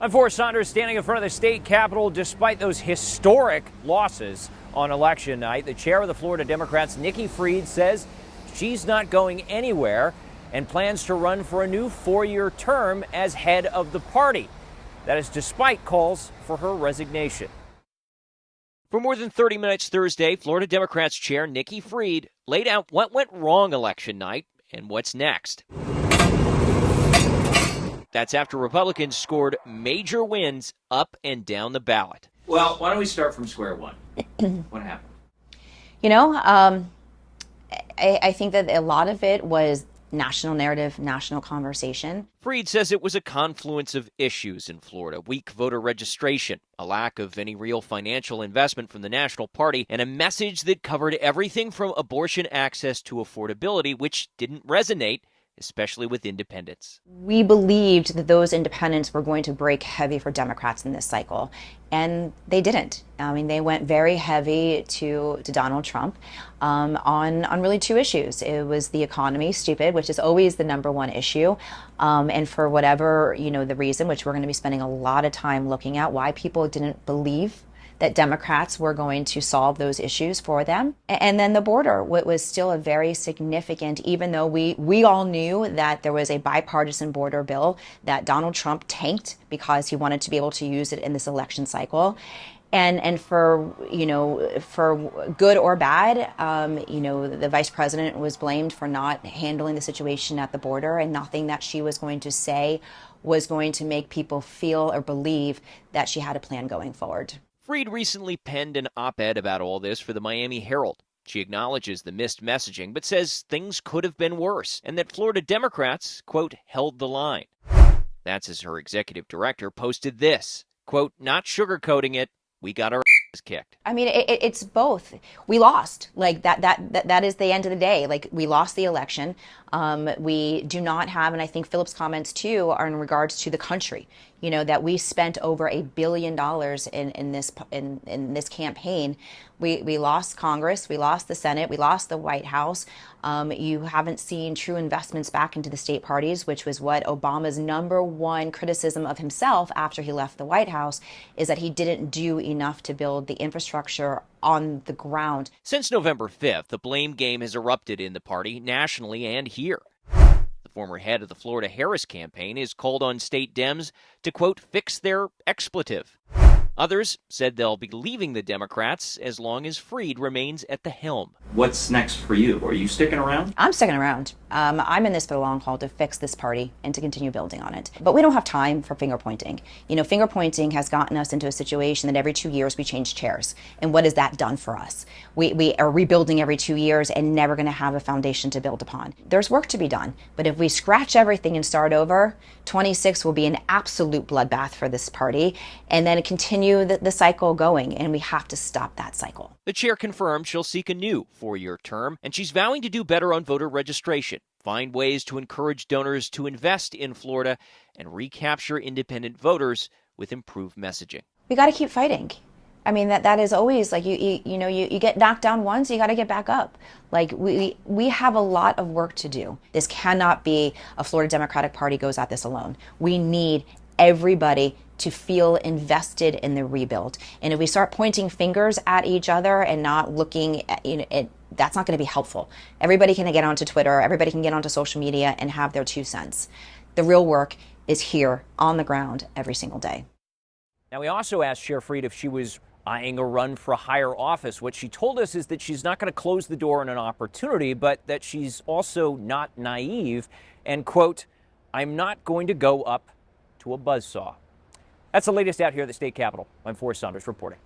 I'm Forrest Saunders, standing in front of the state capitol despite those historic losses on election night. The chair of the Florida Democrats, Nikki Fried, says she's not going anywhere and plans to run for a new 4-year term as head of the party. That is despite calls for her resignation. For more than 30 minutes Thursday, Florida Democrats Chair Nikki Fried laid out what went wrong election night and what's next. That's after Republicans scored major wins up and down the ballot. Well, why don't we start from square one? What happened? I think that a lot of it was national narrative, national conversation. Fried says it was a confluence of issues in Florida: weak voter registration, a lack of any real financial investment from the national party, and a message that covered everything from abortion access to affordability, which didn't resonate, especially with independents. We believed that those independents were going to break heavy for Democrats in this cycle, and they didn't. I mean, they went very heavy to Donald Trump on really two issues. It was the economy, stupid, which is always the number one issue, and for whatever, the reason, which we're going to be spending a lot of time looking at, why people didn't believe that Democrats were going to solve those issues for them. And then the border was still a very significant, even though we all knew that there was a bipartisan border bill that Donald Trump tanked because he wanted to be able to use it in this election cycle. And for good or bad, the vice president was blamed for not handling the situation at the border, and nothing that she was going to say was going to make people feel or believe that she had a plan going forward. Fried recently penned an op-ed about all this for the Miami Herald. She acknowledges the missed messaging, but says things could have been worse, and that Florida Democrats, quote, held the line. That's as her executive director posted this, quote, not sugarcoating it, we got our asses kicked. I mean, it's both. We lost. Like that is the end of the day. Like, we lost the election. We do not have, and I think Philip's comments too are in regards to the country. That we spent over $1 billion in this campaign. We lost Congress, we lost the Senate, we lost the White House. You haven't seen true investments back into the state parties, which was what Obama's number one criticism of himself after he left the White House, is that he didn't do enough to build the infrastructure on the ground. Since November 5th, the blame game has erupted in the party, nationally and here. The former head of the Florida Harris campaign has called on state Dems to, quote, fix their expletive. Others said they'll be leaving the Democrats as long as Fried remains at the helm. What's next for you? Are you sticking around? I'm sticking around. I'm in this for the long haul, to fix this party and to continue building on it. But we don't have time for finger pointing. Finger pointing has gotten us into a situation that every 2 years we change chairs. And what has that done for us? We are rebuilding every 2 years and never going to have a foundation to build upon. There's work to be done. But if we scratch everything and start over, 26 will be an absolute bloodbath for this party, and then continue the cycle going, and we have to stop that cycle. The chair confirmed she'll seek a new 4-year term, and she's vowing to do better on voter registration, find ways to encourage donors to invest in Florida, and recapture independent voters with improved messaging. We got to keep fighting. I mean, that is always like, you get knocked down once, you got to get back up. Like, we have a lot of work to do. This cannot be a Florida Democratic Party goes at this alone. We need everybody to feel invested in the rebuild. And if we start pointing fingers at each other and not looking at, that's not going to be helpful. Everybody can get onto Twitter, everybody can get onto social media and have their 2 cents. The real work is here on the ground every single day. Now, we also asked Chair Fried if she was eyeing a run for a higher office. What she told us is that she's not going to close the door on an opportunity, but that she's also not naive and, quote, I'm not going to go up to a buzzsaw. That's the latest out here at the state capitol. I'm Forrest Saunders reporting.